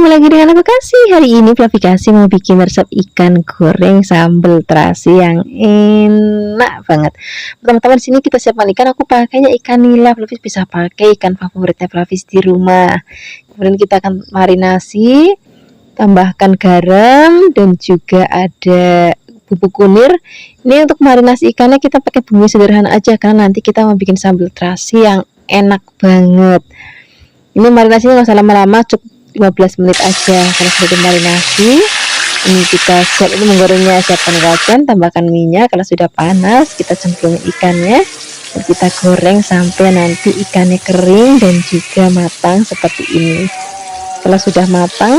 ketemu lagi dengan aku Kasih. Hari ini Fluffy Kasih mau bikin resep ikan goreng sambal terasi yang enak banget. Teman-teman, di sini kita siapkan ikan. Aku pakainya ikan nila. Fluffy bisa pakai ikan favoritnya Fluffy di rumah. Kemudian kita akan marinasi, tambahkan garam dan juga ada bubuk kunir. Ini untuk marinasi ikannya kita pakai bumbu sederhana aja karena nanti kita mau bikin sambal terasi yang enak banget. Ini marinasinya nggak usah lama-lama, cukup 15 menit aja. Kalau sudah marinasi, ini kita siap ini menggorengnya. Siapkan wajan, tambahkan minyak. Kalau sudah panas, kita cemplung ikannya dan kita goreng sampai nanti ikannya kering dan juga matang seperti ini. Kalau sudah matang,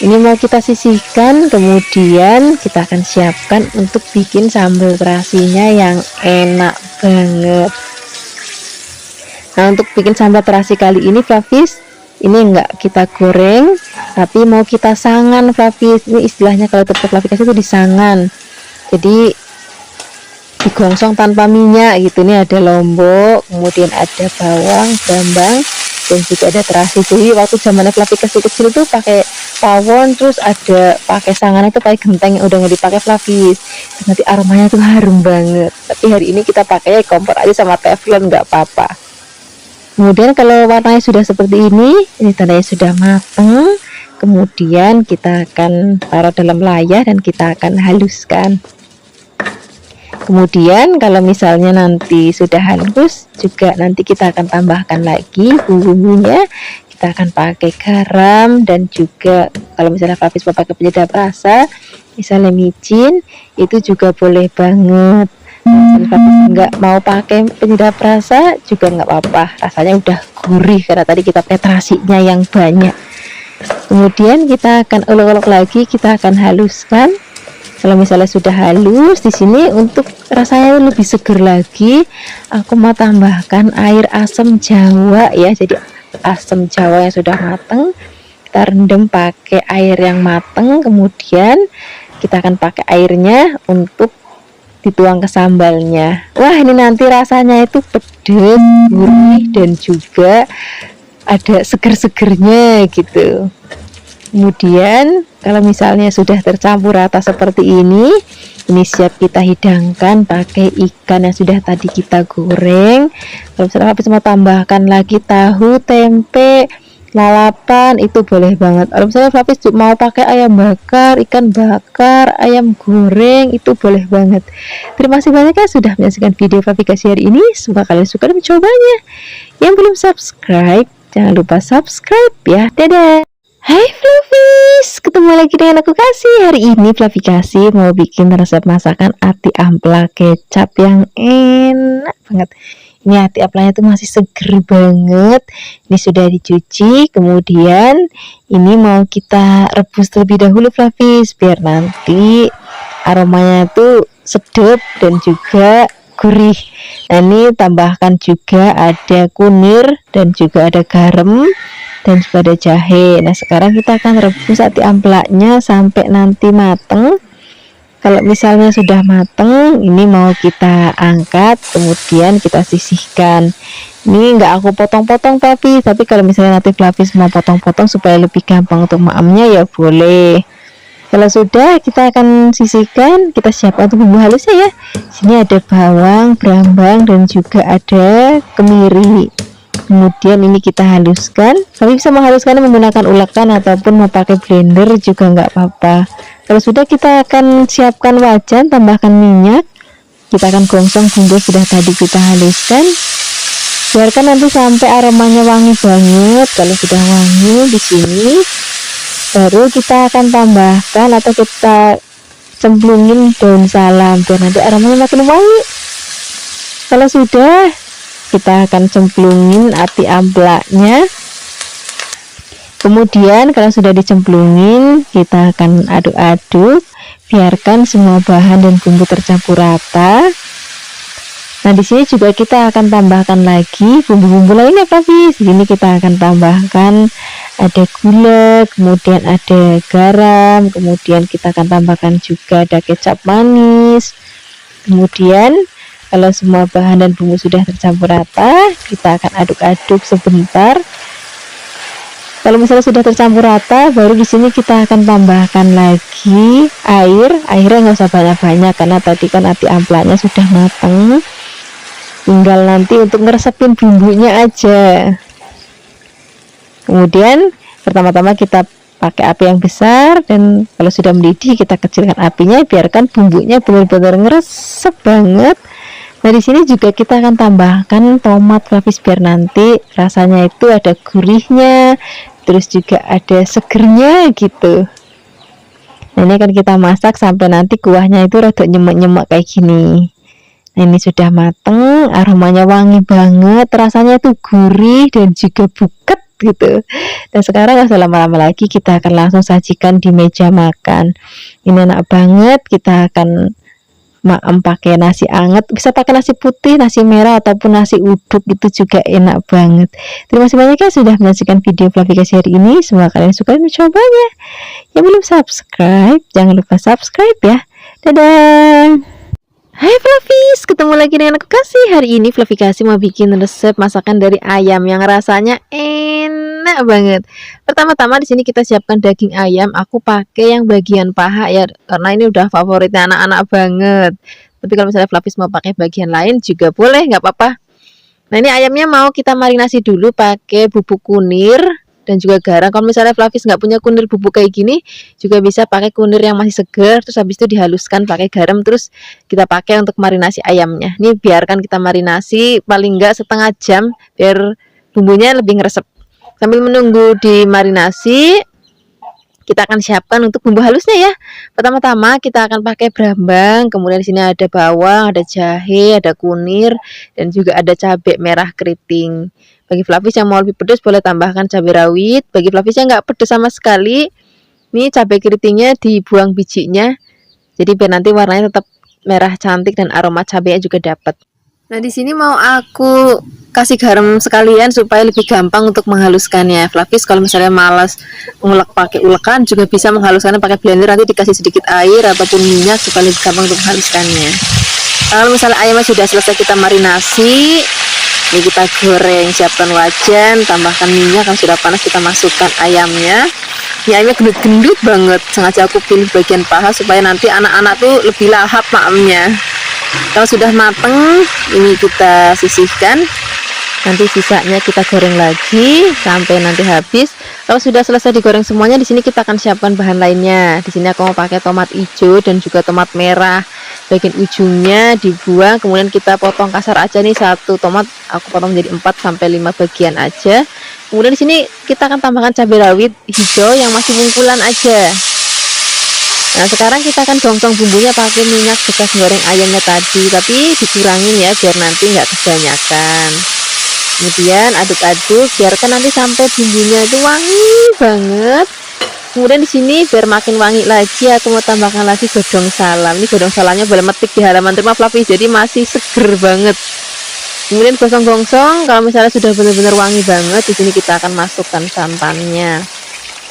ini mau kita sisihkan, kemudian kita akan siapkan untuk bikin sambal terasinya yang enak banget. Nah, untuk bikin sambal terasi kali ini Fluffy ini enggak kita goreng, tapi mau kita sangan Fluffy. Ini istilahnya kalau tetap Fluffy Kasih itu disangan. Jadi digongsong tanpa minyak gitu. Ini ada lombok, kemudian ada bawang, brambang, dan juga ada terasi. Jadi waktu zamannya Fluffy Kasih kecil itu pakai pawon, terus ada pakai sangan itu pakai genteng yang udah nggak dipakai Fluffy. Nanti aromanya tuh harum banget. Tapi hari ini kita pakai kompor aja sama teflon, nggak apa-apa. Kemudian kalau warnanya sudah seperti ini tandanya sudah matang. Kemudian kita akan taruh dalam layar dan kita akan haluskan. Kemudian kalau misalnya nanti sudah halus juga, nanti kita akan tambahkan lagi bumbunya. Kita akan pakai garam dan juga kalau misalnya Fluffy mau pakai penyedap rasa, misalnya micin, itu juga boleh banget. Kalau nggak mau pakai penyedap rasa juga nggak apa-apa, rasanya udah gurih karena tadi kita pakai terasinya yang banyak. Kemudian kita akan ulek-ulek lagi, kita akan haluskan. Kalau misalnya sudah halus, di sini untuk rasanya lebih seger lagi, aku mau tambahkan air asam jawa ya. Jadi asam jawa yang sudah matang kita rendam pakai air yang matang, kemudian kita akan pakai airnya untuk dituang ke sambalnya. Wah, ini nanti rasanya itu pedas, gurih, dan juga ada seger-segernya gitu. Kemudian kalau misalnya sudah tercampur rata seperti ini siap kita hidangkan pakai ikan yang sudah tadi kita goreng. Kalau misalnya habis mau tambahkan lagi tahu, tempe, lalapan, itu boleh banget. Kalau misalnya Fluffy mau pakai ayam bakar, ikan bakar, ayam goreng, itu boleh banget. Terima kasih banyak ya sudah menyaksikan video Fluffy Kasih hari ini. Semoga kalian suka dan mencobanya. Yang belum subscribe, jangan lupa subscribe ya. Dadah. Hai Fluffies, ketemu lagi dengan aku Kasih. Hari ini Fluffy Kasih mau bikin resep masakan ati ampela kecap yang enak banget. Ini ati ampelanya tuh masih seger banget. Ini sudah dicuci, kemudian ini mau kita rebus terlebih dahulu Fluffies, biar nanti aromanya tuh sedap dan juga gurih. Nah, ini tambahkan juga ada kunir dan juga ada garam dan juga ada jahe. Nah, sekarang kita akan rebus ati ampelanya sampai nanti mateng. Kalau misalnya sudah mateng, ini mau kita angkat, kemudian kita sisihkan. Ini enggak aku potong-potong tapi kalau misalnya nanti Fluffy mau potong-potong supaya lebih gampang untuk maamnya ya boleh. Kalau sudah, kita akan sisihkan, kita siapkan untuk bumbu halusnya ya. Sini ada bawang, brambang, dan juga ada kemiri. Kemudian ini kita haluskan. Kami bisa menghaluskannya menggunakan ulekan ataupun mau pakai blender juga nggak apa-apa. Kalau sudah, kita akan siapkan wajan, tambahkan minyak. Kita akan gongsong bumbu sudah tadi kita haluskan. Biarkan nanti sampai aromanya wangi banget. Kalau sudah wangi di sini, baru kita akan tambahkan atau kita cemplungin daun salam biar nanti aromanya makin wangi. Kalau sudah, kita akan cemplungin ati ampelanya. Kemudian kalau sudah dicemplungin, kita akan aduk-aduk, biarkan semua bahan dan bumbu tercampur rata. Nah, di sini juga kita akan tambahkan lagi bumbu-bumbu lainnya Fluffy. Di sini kita akan tambahkan ada gula, kemudian ada garam, kemudian kita akan tambahkan juga ada kecap manis. Kemudian kalau semua bahan dan bumbu sudah tercampur rata, kita akan aduk-aduk sebentar. Kalau misalnya sudah tercampur rata, baru di sini kita akan tambahkan lagi air. Airnya nggak usah banyak-banyak karena tadi kan ati amplaknya sudah matang. Tinggal nanti untuk ngeresepin bumbunya aja. Kemudian pertama-tama kita pakai api yang besar, dan kalau sudah mendidih kita kecilkan apinya, biarkan bumbunya benar-benar ngeresep banget. Nah, di sini juga kita akan tambahkan tomat Flavis biar nanti rasanya itu ada gurihnya, terus juga ada segernya gitu. Nah, ini akan kita masak sampai nanti kuahnya itu rada nyemek-nyemek kayak gini. Nah, ini sudah mateng, aromanya wangi banget, rasanya tuh gurih dan juga buket gitu. Dan sekarang nggak usah lama-lama lagi, kita akan langsung sajikan di meja makan. Ini enak banget, kita akan maem pakai nasi anget, bisa pakai nasi putih, nasi merah, ataupun nasi uduk, itu juga enak banget. Terima kasih banyak ya sudah menyaksikan video Flaviasi hari ini. Semoga kalian suka mencobanya. Yang belum subscribe, jangan lupa subscribe ya. Dadah. Hai Flavis, ketemu lagi dengan aku Kasih. Hari ini Flaviasi mau bikin resep masakan dari ayam yang rasanya enak banget. Pertama-tama di sini kita siapkan daging ayam. Aku pakai yang bagian paha ya, karena ini udah favoritnya anak-anak banget. Tapi kalau misalnya Flavis mau pakai bagian lain juga boleh, nggak apa-apa. Nah, ini ayamnya mau kita marinasi dulu pakai bubuk kunir dan juga garam. Kalau misalnya Flavis nggak punya kunir bubuk kayak gini, juga bisa pakai kunir yang masih segar, terus habis itu dihaluskan pakai garam, terus kita pakai untuk marinasi ayamnya. Ini biarkan kita marinasi paling nggak setengah jam biar bumbunya lebih ngeresep. Sambil menunggu dimarinasi, kita akan siapkan untuk bumbu halusnya ya. Pertama-tama kita akan pakai brambang, kemudian di sini ada bawang, ada jahe, ada kunir, dan juga ada cabai merah keriting. Bagi Flavis yang mau lebih pedas boleh tambahkan cabai rawit. Bagi Flavis yang nggak pedas sama sekali, ini cabai keritingnya dibuang bijinya. Jadi biar nanti warnanya tetap merah cantik dan aroma cabainya juga dapat. Nah, di sini mau aku kasih garam sekalian supaya lebih gampang untuk menghaluskannya. Flavis kalau misalnya malas ngulek pakai ulekan juga bisa menghaluskannya pakai blender, nanti dikasih sedikit air ataupun minyak supaya lebih gampang untuk menghaluskannya. Kalau misalnya ayamnya sudah selesai kita marinasi, ini kita goreng, siapkan wajan, tambahkan minyak. Kalau sudah panas kita masukkan ayamnya. Ini ayamnya gendut-gendut banget, sengaja aku pilih bagian paha supaya nanti anak-anak tuh lebih lahap maemnya. Kalau sudah mateng, ini kita sisihkan. Nanti sisanya kita goreng lagi sampai nanti habis. Kalau sudah selesai digoreng semuanya, di sini kita akan siapkan bahan lainnya. Di sini aku mau pakai tomat hijau dan juga tomat merah. Bagian ujungnya dibuang, kemudian kita potong kasar aja nih. Satu tomat aku potong menjadi 4 sampai 5 bagian aja. Kemudian di sini kita akan tambahkan cabai rawit hijau yang masih bungkulan aja. Nah, sekarang kita akan gongsong bumbunya pakai minyak bekas goreng ayamnya tadi, tapi dikurangin ya biar nanti nggak kebanyakan. Kemudian aduk-aduk, biarkan nanti sampai bumbunya itu wangi banget. Kemudian di sini biar makin wangi lagi, aku mau tambahkan lagi godong salam. Ini godong salamnya boleh metik di halaman rumah Flavis, jadi masih seger banget. Kemudian gosong-gosong, kalau misalnya sudah benar-benar wangi banget, di sini kita akan masukkan santannya.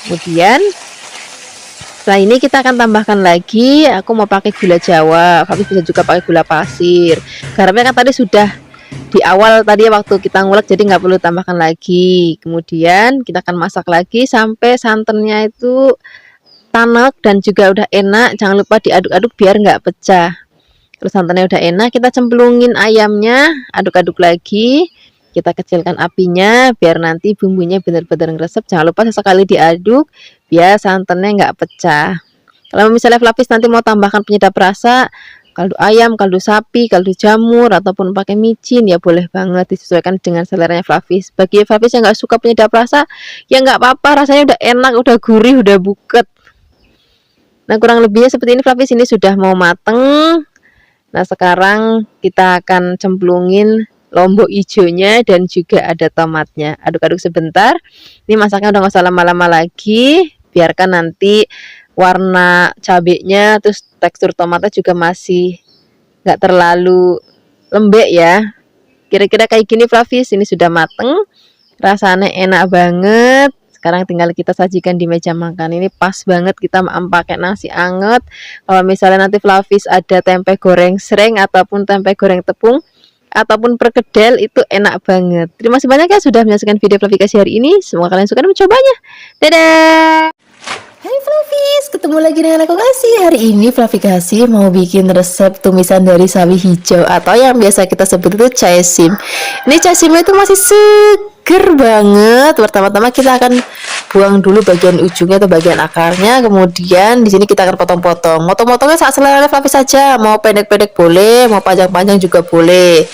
Kemudian setelah ini kita akan tambahkan lagi, aku mau pakai gula Jawa, Flavis bisa juga pakai gula pasir. Garamnya kan tadi sudah di awal tadi waktu kita ngulek, jadi nggak perlu tambahkan lagi. Kemudian kita akan masak lagi sampai santannya itu tanek dan juga udah enak. Jangan lupa diaduk-aduk biar nggak pecah. Terus santannya udah enak, kita cemplungin ayamnya, aduk-aduk lagi. Kita kecilkan apinya biar nanti bumbunya benar-benar ngeresep. Jangan lupa sesekali diaduk biar santannya nggak pecah. Kalau misalnya Flavis nanti mau tambahkan penyedap rasa, kaldu ayam, kaldu sapi, kaldu jamur, ataupun pakai micin, ya boleh banget, disesuaikan dengan seleranya Flavis. Bagi Flavis yang nggak suka penyedap rasa, ya nggak apa-apa, rasanya udah enak, udah gurih, udah buket. Nah, kurang lebihnya seperti ini. Flavis ini sudah mau mateng. Nah, sekarang kita akan cemplungin lombok hijaunya dan juga ada tomatnya. Aduk-aduk sebentar. Ini masaknya udah nggak usah lama-lama lagi. Biarkan nanti warna cabenya, terus tekstur tomatnya juga masih nggak terlalu lembek ya. Kira-kira kayak gini Flavis, ini sudah mateng. Rasanya enak banget. Sekarang tinggal kita sajikan di meja makan. Ini pas banget kita pakai nasi anget. Kalau misalnya nanti Flavis ada tempe goreng sereng ataupun tempe goreng tepung, ataupun perkedel itu enak banget. Terima kasih banyak ya sudah menyaksikan video Flavikasi hari ini. Semoga kalian suka dan mencobanya. Dadah. Hai Flavis, ketemu lagi dengan aku Kasih. Hari ini Flavikasi mau bikin resep tumisan dari sawi hijau atau yang biasa kita sebut itu caisim. Ini caisimnya itu masih seger banget. Pertama-tama kita akan buang dulu bagian ujungnya atau bagian akarnya. Kemudian di sini kita akan potong-potong. Potong-potongnya saat selera Flavis saja. Mau pendek-pendek boleh, mau panjang-panjang juga boleh.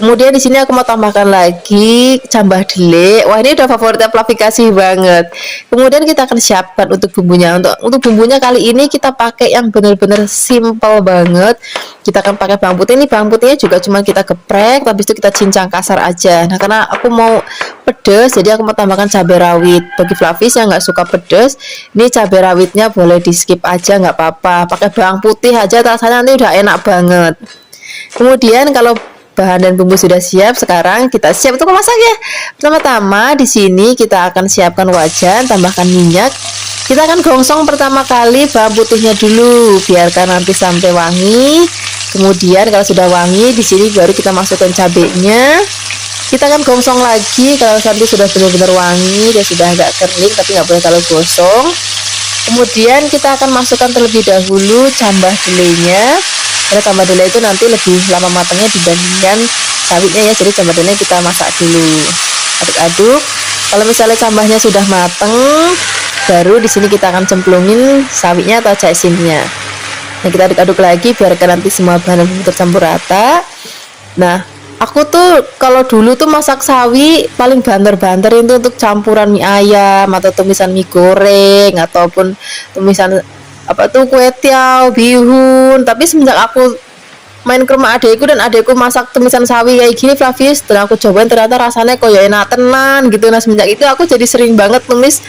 Kemudian di sini aku mau tambahkan lagi cambah dele. Wah, ini udah favoritnya Flavikasi banget. Kemudian kita akan siapkan untuk bumbunya. Untuk bumbunya kali ini kita pakai yang benar-benar simple banget. Kita akan pakai bawang putih. Ini bawang putihnya juga cuma kita geprek, habis itu kita cincang kasar aja. Nah, karena aku mau pedas, jadi aku mau tambahkan cabai rawit. Bagi Flavis yang nggak suka pedas, ini cabai rawitnya boleh di skip aja, nggak apa-apa. Pakai bawang putih aja, rasanya nanti udah enak banget. Kemudian kalau bahan dan bumbu sudah siap, sekarang kita siap untuk memasak ya. Pertama-tama di sini kita akan siapkan wajan, tambahkan minyak. Kita akan gongsong pertama kali bawang putihnya dulu, biarkan nanti sampai wangi. Kemudian kalau sudah wangi, di sini baru kita masukkan cabenya. Kita akan gongsong lagi kalau nanti sudah benar-benar wangi dan sudah agak kering, tapi nggak boleh terlalu gosong. Kemudian kita akan masukkan terlebih dahulu cambah delenya. Karena cambah dele itu nanti lebih lama matangnya dibandingkan sawitnya ya, jadi cambah delenya kita masak dulu. Aduk-aduk. Kalau misalnya cambahnya sudah matang, baru di sini kita akan cemplungin sawitnya atau caisimnya. Nah, kita aduk-aduk lagi biarkan nanti semua bahan tercampur rata. Nah, aku tuh kalau dulu tuh masak sawi paling banter-banter itu untuk campuran mie ayam atau tumisan mie goreng ataupun tumisan apa tuh kue tiaw, bihun. Tapi semenjak aku main ke rumah adekku dan adekku masak tumisan sawi kayak gini Flavis, dan aku cobain ternyata rasanya koyo enak tenan gitu. Nah, semenjak itu aku jadi sering banget tumis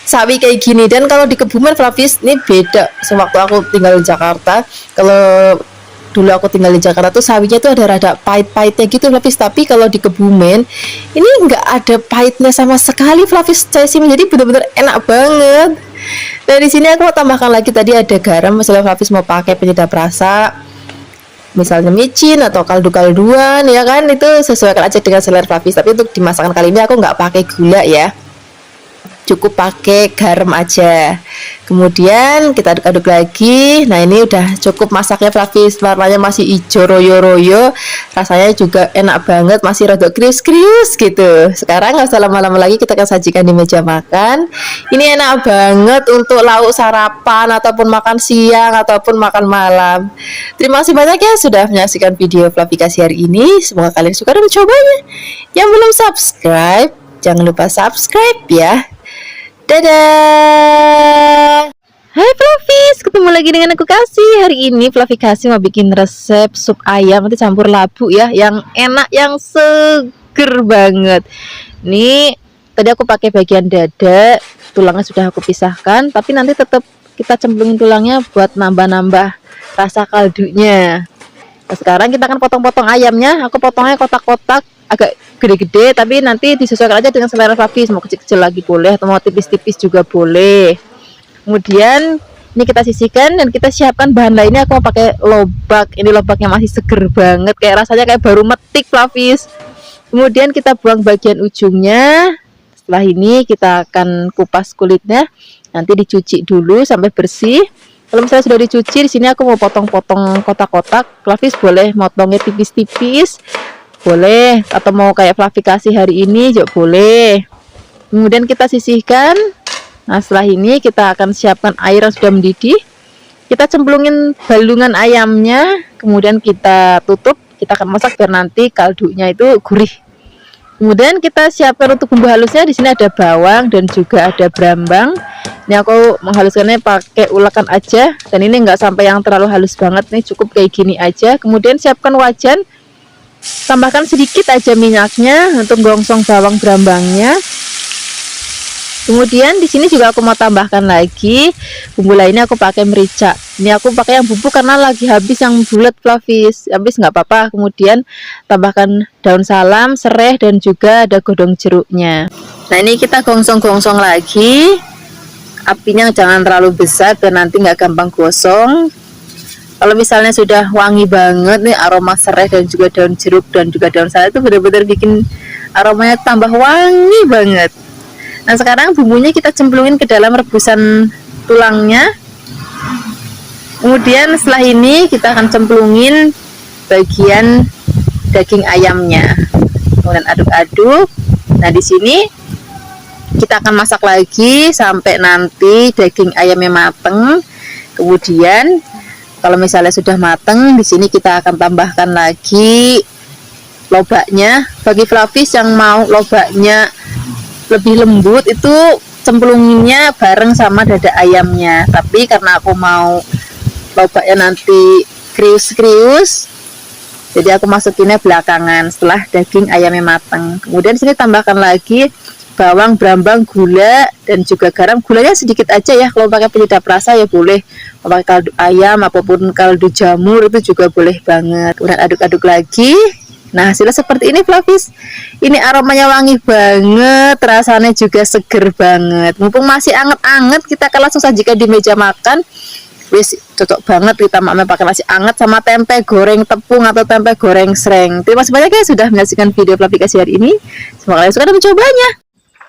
sawi kayak gini. Dan kalau di Kebumen Flavis ini beda sewaktu aku tinggal di Jakarta. Kalau dulu aku tinggal di Jakarta tuh sawinya tuh ada rada pahit-pahitnya gitu Flavis, tapi kalau di Kebumen ini nggak ada pahitnya sama sekali Flavis caisim, jadi bener-bener enak banget. Nah, di sini aku mau tambahkan lagi tadi ada garam, misalnya Flavis mau pakai penyedap rasa, misalnya micin atau kaldu-kalduan ya kan, itu sesuaikan aja dengan selera Flavis. Tapi untuk dimasakan kali ini aku nggak pakai gula ya, cukup pakai garam aja. Kemudian kita aduk-aduk lagi. Nah, ini udah cukup masaknya Flavis, warnanya masih hijau royo-royo, rasanya juga enak banget, masih rada krius-krius gitu. Sekarang nggak usah lama-lama lagi, kita akan sajikan di meja makan. Ini enak banget untuk lauk sarapan ataupun makan siang ataupun makan malam. Terima kasih banyak ya sudah menyaksikan video Flavikasi hari ini. Semoga kalian suka dan mencobanya. Yang belum subscribe, jangan lupa subscribe ya. Dadah. Hai Flavis, ketemu lagi dengan aku Kasih. Hari ini Flavikasi mau bikin resep sup ayam nanti campur labu ya, yang enak, yang seger banget. Nih, tadi aku pakai bagian dada, tulangnya sudah aku pisahkan, tapi nanti tetap kita cemplungin tulangnya buat nambah-nambah rasa kaldunya. Nah, sekarang kita akan potong-potong ayamnya. Aku potongnya kotak-kotak, agak gede-gede, tapi nanti disesuaikan aja dengan selera Flavis, mau kecil-kecil lagi boleh atau mau tipis-tipis juga boleh. Kemudian ini kita sisihkan dan kita siapkan bahan lainnya. Aku mau pakai lobak. Ini lobaknya masih seger banget, kayak rasanya kayak baru metik Flavis. Kemudian kita buang bagian ujungnya. Setelah ini kita akan kupas kulitnya, nanti dicuci dulu sampai bersih. Kalau misalnya sudah dicuci, di sini aku mau potong-potong kotak-kotak. Flavis boleh motongnya tipis-tipis, boleh, atau mau kayak Flavikasi hari ini juga boleh. Kemudian kita sisihkan. Nah, setelah ini kita akan siapkan air yang sudah mendidih. Kita cemplungin balungan ayamnya, kemudian kita tutup. Kita akan masak biar nanti kaldunya itu gurih. Kemudian kita siapkan untuk bumbu halusnya. Di sini ada bawang dan juga ada brambang. Ini aku menghaluskannya pakai ulekan aja, dan ini enggak sampai yang terlalu halus banget nih, cukup kayak gini aja. Kemudian siapkan wajan. Tambahkan sedikit aja minyaknya untuk gongsong bawang brambangnya. Kemudian di sini juga aku mau tambahkan lagi bumbu lainnya. Aku pakai merica. Ini aku pakai yang bubuk karena lagi habis yang bulat Flavis. Habis nggak apa-apa. Kemudian tambahkan daun salam, serai, dan juga ada godong jeruknya. Nah, ini kita gongsong-gongsong lagi. Apinya jangan terlalu besar dan nanti nggak gampang gosong. Kalau misalnya sudah wangi banget nih, aroma serai dan juga daun jeruk dan juga daun salam itu benar-benar bikin aromanya tambah wangi banget. Nah sekarang bumbunya kita cemplungin ke dalam rebusan tulangnya. Kemudian setelah ini kita akan cemplungin bagian daging ayamnya. Kemudian aduk-aduk. Nah di sini kita akan masak lagi sampai nanti daging ayamnya mateng. Kemudian kalau misalnya sudah mateng, di sini kita akan tambahkan lagi lobaknya. Bagi Flavis yang mau lobaknya lebih lembut, itu cemplunginnya bareng sama dada ayamnya. Tapi karena aku mau lobaknya nanti krius-krius, jadi aku masukinnya belakangan setelah daging ayamnya mateng. Kemudian di sini tambahkan lagi bawang, brambang, gula, dan juga garam. Gulanya sedikit aja ya, kalau pakai penyedap rasa ya boleh. Mau pakai kaldu ayam apapun kaldu jamur itu juga boleh banget. Kemudian aduk-aduk lagi. Nah hasilnya seperti ini Flavis. Ini aromanya wangi banget, rasanya juga seger banget. Mumpung masih anget-anget, kita akan langsung sajikan di meja makan. Wis cocok banget kita makan pakai nasi anget sama tempe goreng tepung atau tempe goreng sereng. Terima kasih banyak ya sudah menyaksikan video Flavikasi hari ini. Semoga kalian suka dan mencobanya.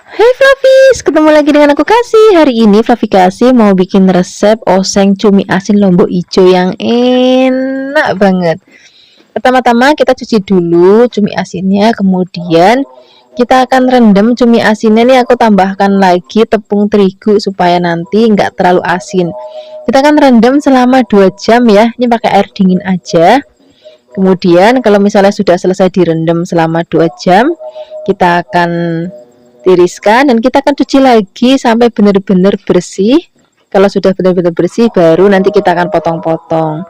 Hai Flavis, ketemu lagi dengan aku Kasih. Hari ini Flavikasi mau bikin resep oseng cumi asin lombok hijau yang enak banget. Pertama-tama kita cuci dulu cumi asinnya, kemudian kita akan rendam cumi asinnya. Nih aku tambahkan lagi tepung terigu supaya nanti nggak terlalu asin. Kita akan rendam selama 2 jam ya, ini pakai air dingin aja. Kemudian kalau misalnya sudah selesai direndam selama 2 jam, kita akan tiriskan dan kita akan cuci lagi sampai benar-benar bersih. Kalau sudah benar-benar bersih, baru nanti kita akan potong-potong.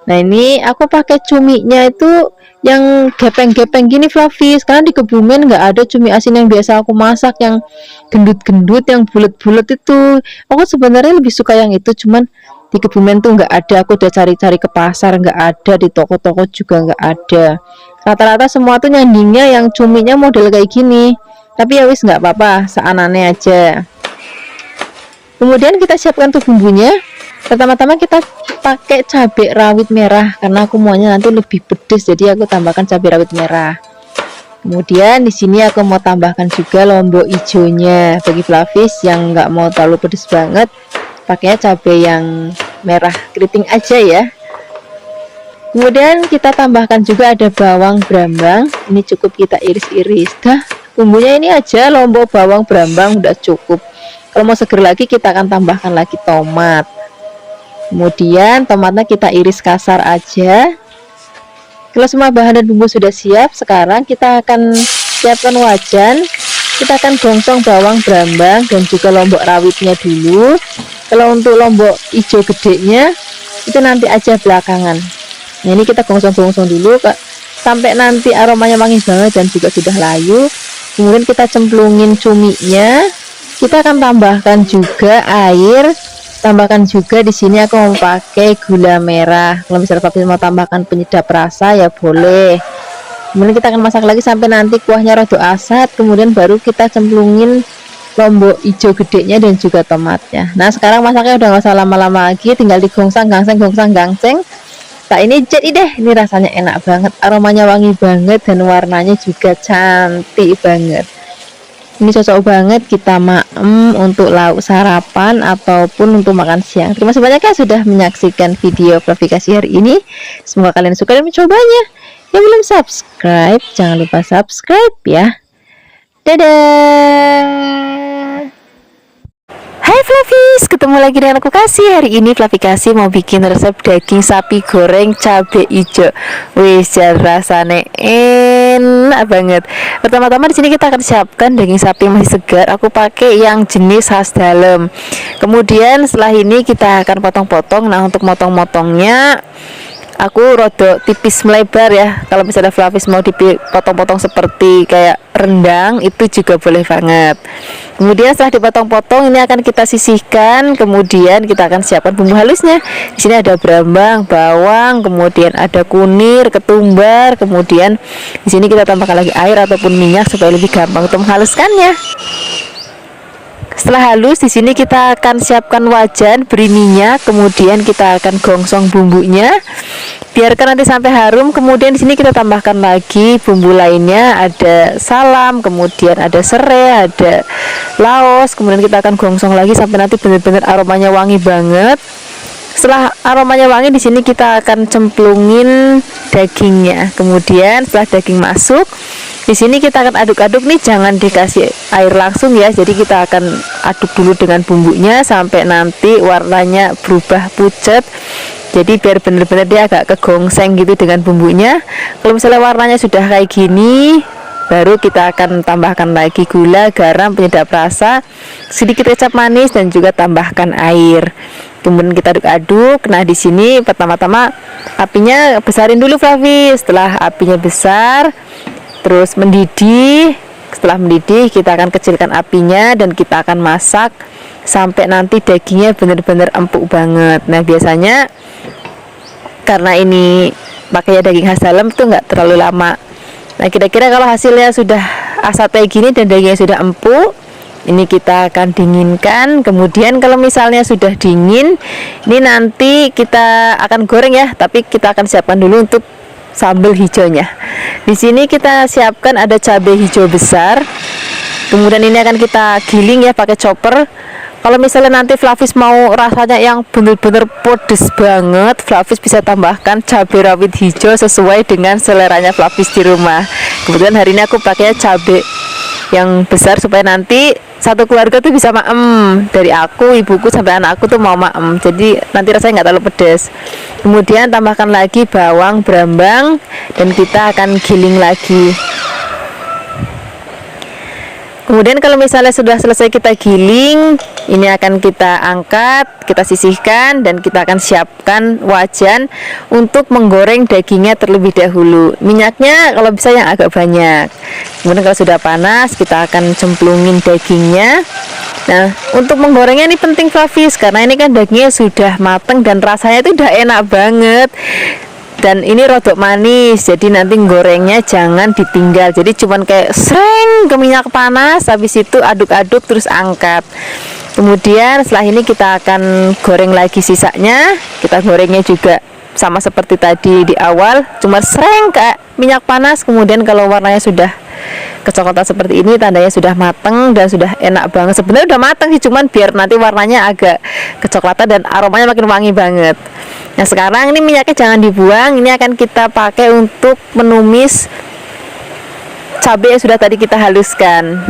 Nah ini aku pakai cuminya itu yang gepeng-gepeng gini Flavis, karena di Kebumen nggak ada cumi asin yang biasa aku masak, yang gendut-gendut, yang bulat-bulat itu. Aku sebenarnya lebih suka yang itu, cuman di Kebumen tuh nggak ada. Aku udah cari-cari ke pasar, nggak ada, di toko-toko juga nggak ada. Rata-rata semua tuh nyandingnya yang cuminya model kayak gini. Tapi ya wis nggak apa-apa, seanane aja. Kemudian kita siapkan tuh bumbunya. Pertama-tama kita pakai cabai rawit merah karena aku maunya nanti lebih pedas, jadi aku tambahkan cabai rawit merah. Kemudian di sini aku mau tambahkan juga lombok hijaunya. Bagi Flavis yang nggak mau terlalu pedas banget, pakainya cabai yang merah keriting aja ya. Kemudian kita tambahkan juga ada bawang brambang. Ini cukup kita iris-iris. Dah, bumbunya ini aja, lombok bawang brambang udah cukup. Kalau mau seger lagi kita akan tambahkan lagi tomat. Kemudian tomatnya kita iris kasar aja. Kalau semua bahan dan bumbu sudah siap, sekarang kita akan siapkan wajan. Kita akan gongsong bawang brambang dan juga lombok rawitnya dulu. Kalau untuk lombok hijau gedenya itu nanti aja belakangan. Nah ini kita gongsong-gongsong dulu Kak, sampai nanti aromanya wangi banget dan juga sudah layu. Kemudian kita cemplungin cuminya. Kita akan tambahkan juga air. Tambahkan juga di sini aku mau pakai gula merah. Kalau misalnya Papi mau tambahkan penyedap rasa ya boleh. Kemudian kita akan masak lagi sampai nanti kuahnya rada asat. Kemudian baru kita cemplungin lombok hijau gedenya dan juga tomatnya. Nah sekarang masaknya udah gak usah lama-lama lagi, tinggal digongsang gangseng gongsang gangseng. Nah ini jadi deh, ini rasanya enak banget, aromanya wangi banget dan warnanya juga cantik banget. Ini cocok banget kita maem untuk lauk sarapan ataupun untuk makan siang. Terima kasih banyak ya sudah menyaksikan video Flavikasi hari ini. Semoga kalian suka dan mencobanya. Yang belum subscribe, jangan lupa subscribe ya. Dadah. Hai Flavis, ketemu lagi dengan aku Kasih. Hari ini Flavikasi mau bikin resep daging sapi goreng cabai hijau. Wis jan rasane enak banget. Pertama-tama di sini kita akan siapkan daging sapi yang masih segar. Aku pakai yang jenis khas dalam. Kemudian setelah ini kita akan potong-potong. Nah untuk motong-motongnya aku rodok tipis melebar ya. Kalau misalnya Flavis mau dipotong-potong seperti kayak rendang itu juga boleh banget. Kemudian setelah dipotong-potong ini akan kita sisihkan. Kemudian kita akan siapkan bumbu halusnya. Di sini ada brambang, bawang, kemudian ada kunir, ketumbar. Kemudian di sini kita tambahkan lagi air ataupun minyak supaya lebih gampang untuk menghaluskannya. Setelah halus, di sini kita akan siapkan wajan, beri minyak, kemudian kita akan gongsong bumbunya. Biarkan nanti sampai harum. Kemudian di sini kita tambahkan lagi bumbu lainnya, ada salam, kemudian ada serai, ada laos. Kemudian kita akan gongsong lagi sampai nanti benar-benar aromanya wangi banget. Setelah aromanya wangi, di sini kita akan cemplungin dagingnya. Kemudian setelah daging masuk, di sini kita akan aduk-aduk nih, jangan dikasih air langsung ya. Jadi kita akan aduk dulu dengan bumbunya sampai nanti warnanya berubah pucat. Jadi biar benar-benar dia agak kegongseng gitu dengan bumbunya. Kalau misalnya warnanya sudah kayak gini, baru kita akan tambahkan lagi gula, garam, penyedap rasa, sedikit kecap manis, dan juga tambahkan air. Kemudian kita aduk-aduk. Nah, di sini pertama-tama apinya besarin dulu, Fluffy. Setelah apinya besar, terus mendidih. Setelah mendidih, kita akan kecilkan apinya dan kita akan masak sampai nanti dagingnya benar-benar empuk banget. Nah, biasanya karena ini pakai daging khas dalam itu nggak terlalu lama. Nah, kira-kira kalau hasilnya sudah asat kayak gini dan dagingnya sudah empuk, ini kita akan dinginkan. Kemudian kalau misalnya sudah dingin, ini nanti kita akan goreng ya, tapi kita akan siapkan dulu untuk sambal hijaunya. Di sini kita siapkan ada cabai hijau besar. Kemudian ini akan kita giling ya pakai chopper. Kalau misalnya nanti Flavis mau rasanya yang bener-bener pedes banget, Flavis bisa tambahkan cabai rawit hijau sesuai dengan seleranya Flavis di rumah. Kebetulan hari ini aku pakai cabai yang besar supaya nanti satu keluarga tuh bisa maem, dari aku, ibuku sampai anakku tuh mau maem, jadi nanti rasanya nggak terlalu pedas. Kemudian tambahkan lagi bawang brambang dan kita akan giling lagi. Kemudian kalau misalnya sudah selesai kita giling, ini akan kita angkat, kita sisihkan, dan kita akan siapkan wajan untuk menggoreng dagingnya terlebih dahulu. Minyaknya kalau bisa yang agak banyak. Kemudian kalau sudah panas, kita akan cemplungin dagingnya. Nah, untuk menggorengnya ini penting, Flavis, karena ini kan dagingnya sudah mateng dan rasanya itu udah enak banget. Dan ini rodok manis, jadi nanti gorengnya jangan ditinggal. Jadi cuman kayak sreng ke minyak panas, habis itu aduk-aduk terus angkat. Kemudian setelah ini kita akan goreng lagi sisanya. Kita gorengnya juga sama seperti tadi di awal, cuma sreng ke minyak panas. Kemudian kalau warnanya sudah kecoklatan seperti ini, tandanya sudah mateng dan sudah enak banget. Sebenarnya udah mateng sih, cuman biar nanti warnanya agak kecoklatan dan aromanya makin wangi banget. Nah, sekarang ini minyaknya jangan dibuang. Ini akan kita pakai untuk menumis cabai yang sudah tadi kita haluskan.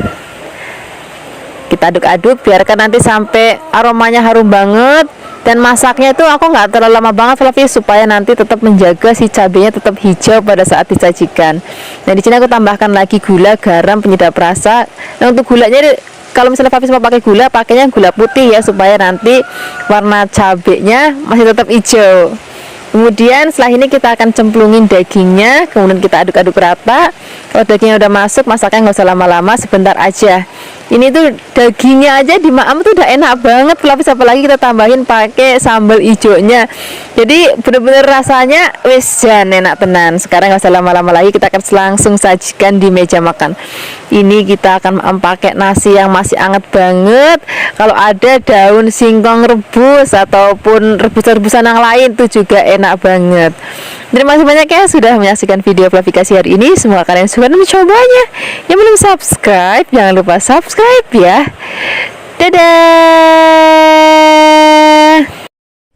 Kita aduk-aduk, biarkan nanti sampai aromanya harum banget. Dan masaknya itu aku nggak terlalu lama banget, Fluffy, supaya nanti tetap menjaga si cabenya tetap hijau pada saat disajikan. Nah, di sini aku tambahkan lagi gula, garam, penyedap rasa. Nah, untuk gulanya kalau misalnya Fluffy mau pakai gula, pakainya gula putih ya, supaya nanti warna cabenya masih tetap hijau. Kemudian setelah ini kita akan cemplungin dagingnya, kemudian kita aduk-aduk rata. Kalau dagingnya udah masuk, masaknya nggak usah lama-lama, sebentar aja. Ini tuh dagingnya aja di maam tuh udah enak banget, Flavis, apalagi kita tambahin pakai sambal hijaunya. Jadi bener-bener rasanya wis jan enak tenan. Sekarang nggak usah lama-lama lagi, kita akan langsung sajikan di meja makan. Ini kita akan pakai nasi yang masih hangat banget. Kalau ada daun singkong rebus ataupun rebus-rebusan yang lain tuh juga enak banget. Terima kasih banyak ya sudah menyaksikan video Flavikasi hari ini. Semoga kalian suka dan mencobanya. Yang belum subscribe, jangan lupa subscribe ya. Dadah.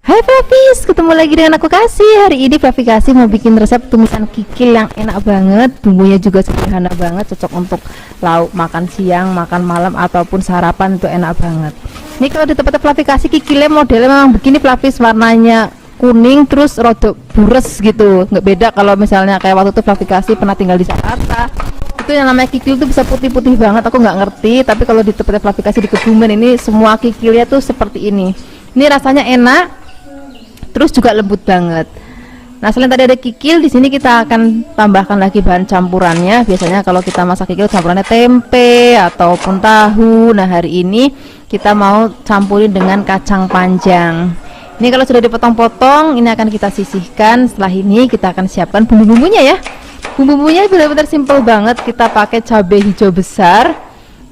Hai Flavis, ketemu lagi dengan aku Kasih. Hari ini Flavikasi mau bikin resep tumisan kikil yang enak banget. Bumbunya juga sederhana banget, cocok untuk lauk makan siang, makan malam, ataupun sarapan, itu enak banget. Ini kalau di tempat Flavikasi kikilnya modelnya memang begini, Flavis, warnanya kuning terus rodok bures gitu. Nggak beda kalau misalnya kayak waktu itu Flavikasi pernah tinggal di Jakarta, itu yang namanya kikil tuh bisa putih-putih banget, aku nggak ngerti. Tapi kalau di tempat Flavikasi di Kebumen ini semua kikilnya tuh seperti ini. Ini rasanya enak, terus juga lembut banget. Nah, selain tadi ada kikil, di sini kita akan tambahkan lagi bahan campurannya. Biasanya kalau kita masak kikil campurannya tempe ataupun tahu. Nah, hari ini kita mau campurin dengan kacang panjang. Ini kalau sudah dipotong-potong, ini akan kita sisihkan. Setelah ini kita akan siapkan bumbu-bumbunya ya. Bumbu-bumbunya benar-benar simple banget. Kita pakai cabai hijau besar,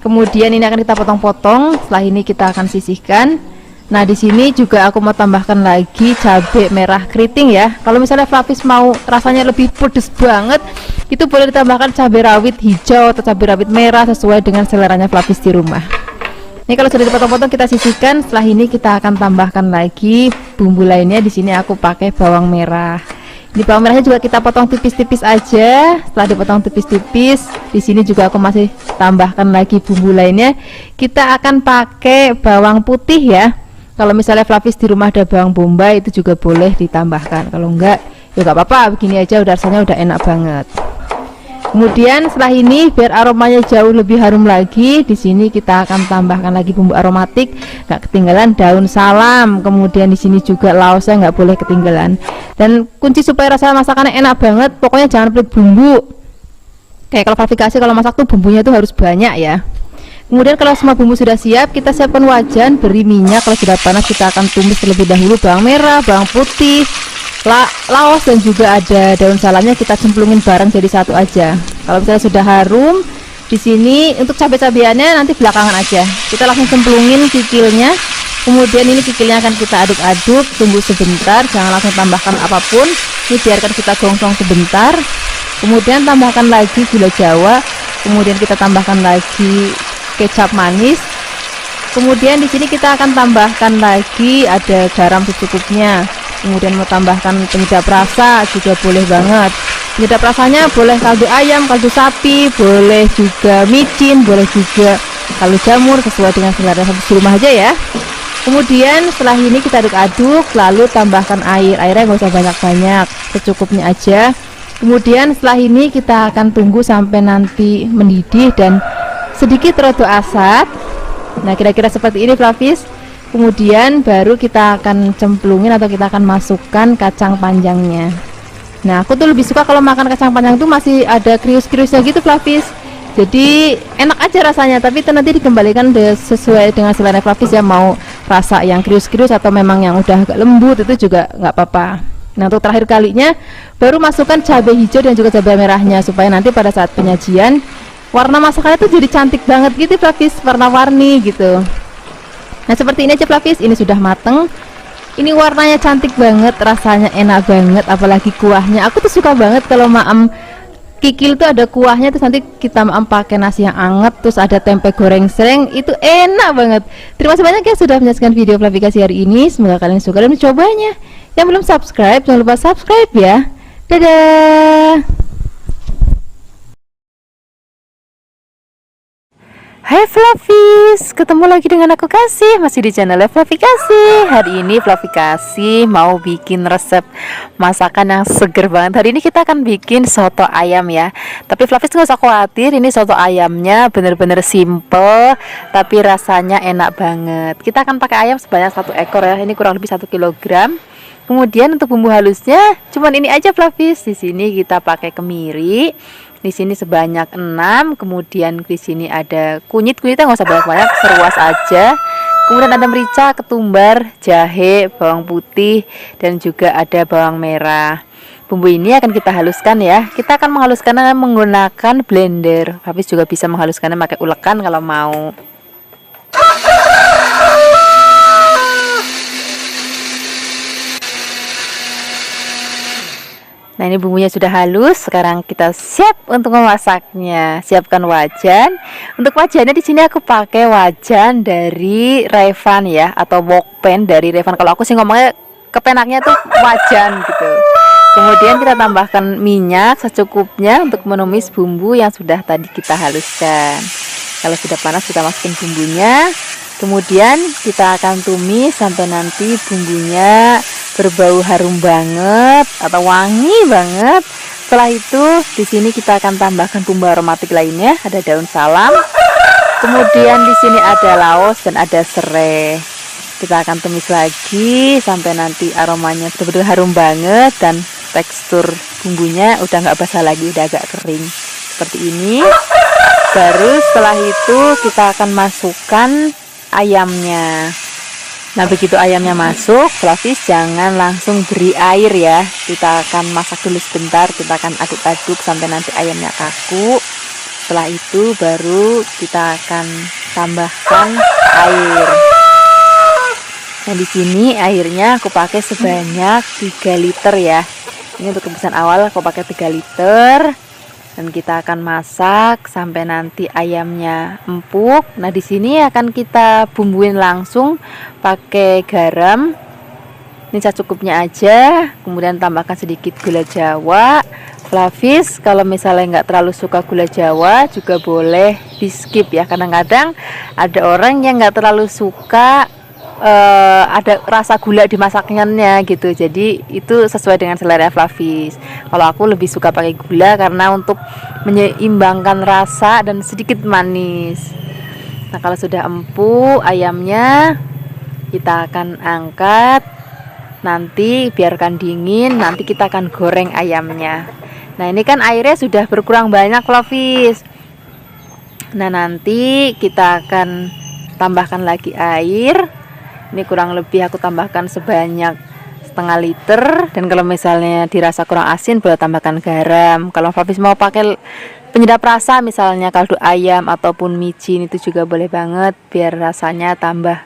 Kemudian ini akan kita potong-potong. Setelah ini kita akan sisihkan. Nah, di sini juga aku mau tambahkan lagi cabai merah keriting ya. Kalau misalnya Flavis mau rasanya lebih pedes banget, itu boleh ditambahkan cabai rawit hijau atau cabai rawit merah sesuai dengan seleranya Flavis di rumah. Ini kalau sudah dipotong-potong kita sisihkan. Setelah ini kita akan tambahkan lagi bumbu lainnya. Di sini aku pakai bawang merah. Di bawang merahnya juga kita potong tipis-tipis aja. Setelah dipotong tipis-tipis, di sini juga aku masih tambahkan lagi bumbu lainnya. Kita akan pakai bawang putih ya. Kalau misalnya Flavis di rumah ada bawang bombay, itu juga boleh ditambahkan. Kalau enggak, ya enggak apa-apa, begini aja udah rasanya udah enak banget. Kemudian setelah ini biar aromanya jauh lebih harum lagi, di sini kita akan tambahkan lagi bumbu aromatik. Nggak ketinggalan daun salam. Kemudian di sini juga laosnya nggak boleh ketinggalan. Dan kunci supaya rasa masakannya enak banget, pokoknya jangan pelit bumbu. Kayak kalau Flavikasi kalau masak tuh bumbunya tuh harus banyak ya. Kemudian kalau semua bumbu sudah siap, kita siapkan wajan, beri minyak. Kalau sudah panas kita akan tumis terlebih dahulu bawang merah, bawang putih, laos dan juga ada daun salamnya, kita cemplungin bareng jadi satu aja. Kalau misalnya sudah harum, di sini untuk cabai-cabiannya nanti belakangan aja. Kita langsung cemplungin kikilnya. Kemudian ini kikilnya akan kita aduk-aduk, tunggu sebentar, jangan langsung tambahkan apapun. Ini biarkan kita gongsong sebentar. Kemudian tambahkan lagi gula Jawa. Kemudian kita tambahkan lagi kecap manis. Kemudian di sini kita akan tambahkan lagi ada garam secukupnya. Kemudian mau tambahkan penyedap rasa juga boleh banget. Penyedap rasanya boleh kaldu ayam, kaldu sapi, boleh juga micin, boleh juga kaldu jamur, sesuai dengan selera di rumah aja ya. Kemudian setelah ini kita aduk-aduk, lalu tambahkan air. Airnya nggak usah banyak-banyak, secukupnya aja. Kemudian setelah ini kita akan tunggu sampai nanti mendidih dan sedikit rada asat. Nah, kira-kira seperti ini Flavis. Kemudian baru kita akan cemplungin atau kita akan masukkan kacang panjangnya. Nah, aku tuh lebih suka kalau makan kacang panjang tuh masih ada krius-kriusnya gitu Flavis. Jadi enak aja rasanya, tapi itu nanti dikembalikan sesuai dengan selera Flavis ya, mau rasa yang krius-krius atau memang yang udah agak lembut, itu juga nggak apa-apa. Nah, untuk terakhir kalinya baru masukkan cabai hijau dan juga cabai merahnya supaya nanti pada saat penyajian warna masakannya tuh jadi cantik banget gitu Flavis, warna-warni gitu. Nah, seperti ini aja Flavis, ini sudah mateng. Ini warnanya cantik banget, rasanya enak banget, apalagi kuahnya. Aku tuh suka banget kalau maem kikil tuh ada kuahnya, terus nanti kita maem pakai nasi yang anget, terus ada tempe goreng sereng, itu enak banget. Terima kasih banyak ya sudah menyaksikan video Flavikasi hari ini. Semoga kalian suka dan mencobanya. Yang belum subscribe, jangan lupa subscribe ya. Dadah. Hai Flavis, ketemu lagi dengan aku Kasih, masih di channel Flavikasi. Hari ini Flavikasi mau bikin resep masakan yang seger banget. Hari ini kita akan bikin soto ayam ya. Tapi Flavis nggak usah khawatir, ini soto ayamnya bener-bener simple, tapi rasanya enak banget. Kita akan pakai ayam sebanyak 1 ekor ya, ini kurang lebih 1 kilogram. Kemudian untuk bumbu halusnya, cuman ini aja Flavis. Di sini kita pakai kemiri. Di sini sebanyak 6, kemudian di sini ada kunyitnya nggak usah banyak-banyak, seruas aja. Kemudian ada merica, ketumbar, jahe, bawang putih, dan juga ada bawang merah. Bumbu ini akan kita haluskan ya. Kita akan menghaluskannya menggunakan blender. Habis juga bisa menghaluskannya pakai ulekan kalau mau. Nah, ini bumbunya sudah halus. Sekarang kita siap untuk memasaknya. Siapkan wajan. Untuk wajannya di sini aku pakai wajan dari Revan ya, atau wokpen dari Revan. Kalau aku sih ngomongnya kepenaknya tuh wajan gitu. Kemudian kita tambahkan minyak secukupnya untuk menumis bumbu yang sudah tadi kita haluskan. Kalau sudah panas kita masukin bumbunya. Kemudian kita akan tumis sampai nanti bumbunya berbau harum banget atau wangi banget. Setelah itu di sini kita akan tambahkan bumbu aromatik lainnya, ada daun salam. Kemudian di sini ada laos dan ada serai. Kita akan tumis lagi sampai nanti aromanya betul-betul harum banget dan tekstur bumbunya udah nggak basah lagi, udah agak kering seperti ini. Baru setelah itu kita akan masukkan ayamnya. Nah, begitu ayamnya masuk, Flavis jangan langsung beri air ya. Kita akan masak dulu sebentar, kita akan aduk-aduk sampai nanti ayamnya kaku. Setelah itu baru kita akan tambahkan air. Nah, di sini airnya aku pakai sebanyak 3 liter ya. Ini untuk rebusan awal aku pakai 3 liter. Dan kita akan masak sampai nanti ayamnya empuk. Nah, di sini akan kita bumbuin langsung pakai garam. Ini secukupnya aja. Kemudian tambahkan sedikit gula Jawa. Flavis kalau misalnya nggak terlalu suka gula Jawa juga boleh di skip ya. Kadang-kadang ada orang yang nggak terlalu suka ada rasa gula di masakannya gitu, jadi itu sesuai dengan selera Flavis. Kalau aku lebih suka pakai gula karena untuk menyeimbangkan rasa dan sedikit manis. Nah, kalau sudah empuk ayamnya kita akan angkat, nanti biarkan dingin, nanti kita akan goreng ayamnya. Nah, ini kan airnya sudah berkurang banyak Flavis. Nah, nanti kita akan tambahkan lagi air. Ini kurang lebih aku tambahkan sebanyak setengah liter. Dan kalau misalnya dirasa kurang asin boleh tambahkan garam. Kalau Flavis mau pakai penyedap rasa misalnya kaldu ayam ataupun micin itu juga boleh banget biar rasanya tambah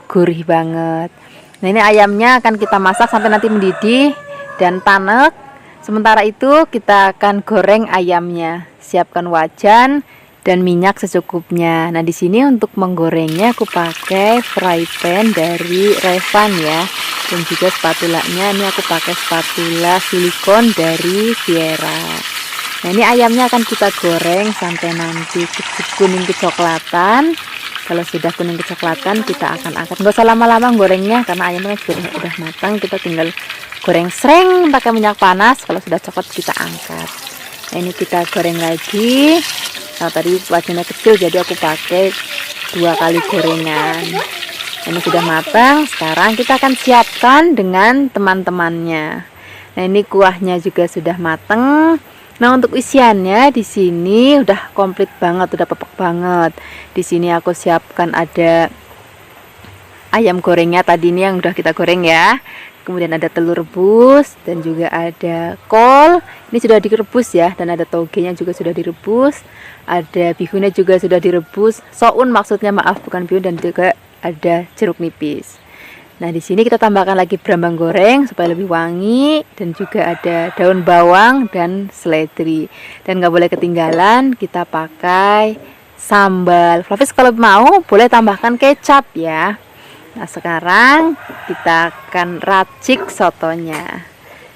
gurih banget. Nah, ini ayamnya akan kita masak sampai nanti mendidih dan tanek. Sementara itu kita akan goreng ayamnya. Siapkan wajan dan minyak secukupnya. Nah, di sini untuk menggorengnya aku pakai fry pan dari Revan ya. Dan juga spatulanya ini aku pakai spatula silikon dari Viera. Nah, ini ayamnya akan kita goreng sampai nanti kuning kecoklatan. Kalau sudah kuning kecoklatan kita akan angkat. Nggak usah lama-lama gorengnya karena ayamnya sudah matang. Kita tinggal goreng sreng pakai minyak panas. Kalau sudah coklat kita angkat. Nah, ini kita goreng lagi. Nah, tadi wajannya kecil jadi aku pakai 2 kali gorengan. Ini sudah matang. Sekarang kita akan siapkan dengan teman-temannya. Nah, ini kuahnya juga sudah matang. Nah, untuk isiannya di sini udah komplit banget, udah pepek banget. Di sini aku siapkan ada ayam gorengnya tadi ini yang udah kita goreng ya. Kemudian ada telur rebus dan juga ada kol. Ini sudah direbus ya, dan ada togenya juga sudah direbus. Ada bihunnya juga sudah direbus. Soun maksudnya, maaf, bukan bihun, dan juga ada jeruk nipis. Nah, di sini kita tambahkan lagi brambang goreng supaya lebih wangi, dan juga ada daun bawang dan seledri. Dan nggak boleh ketinggalan kita pakai sambal. Flavis kalau mau boleh tambahkan kecap ya. Nah, sekarang kita akan racik sotonya.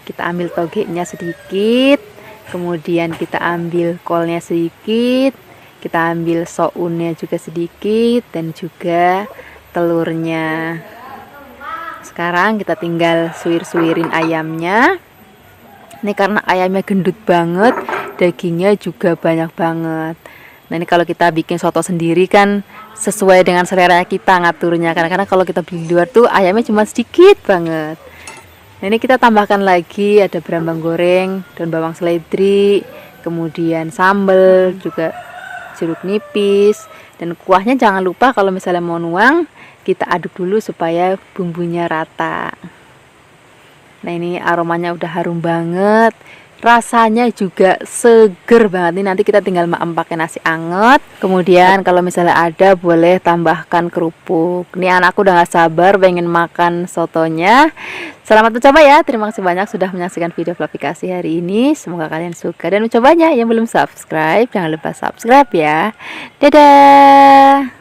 Kita ambil togenya sedikit, kemudian kita ambil kolnya sedikit, kita ambil sounnya juga sedikit, dan juga telurnya. Sekarang kita tinggal suwir-suwirin ayamnya. Ini karena ayamnya gendut banget, dagingnya juga banyak banget. Nah, ini kalau kita bikin soto sendiri kan sesuai dengan selera kita ngaturnya. Karena kalau kita beli di luar tuh ayamnya cuma sedikit banget. Nah, ini kita tambahkan lagi ada brambang goreng, daun bawang seledri, kemudian sambal, juga jeruk nipis. Dan kuahnya jangan lupa kalau misalnya mau nuang, kita aduk dulu supaya bumbunya rata. Nah, ini aromanya udah harum banget. Rasanya juga seger banget. Ini nanti kita tinggal maem pakai nasi anget. Kemudian kalau misalnya ada boleh tambahkan kerupuk. Ini anakku udah gak sabar pengen makan sotonya. Selamat mencoba ya. Terima kasih banyak sudah menyaksikan video Flavikasi hari ini. Semoga kalian suka dan mencobanya. Yang belum subscribe jangan lupa subscribe ya. Dadah.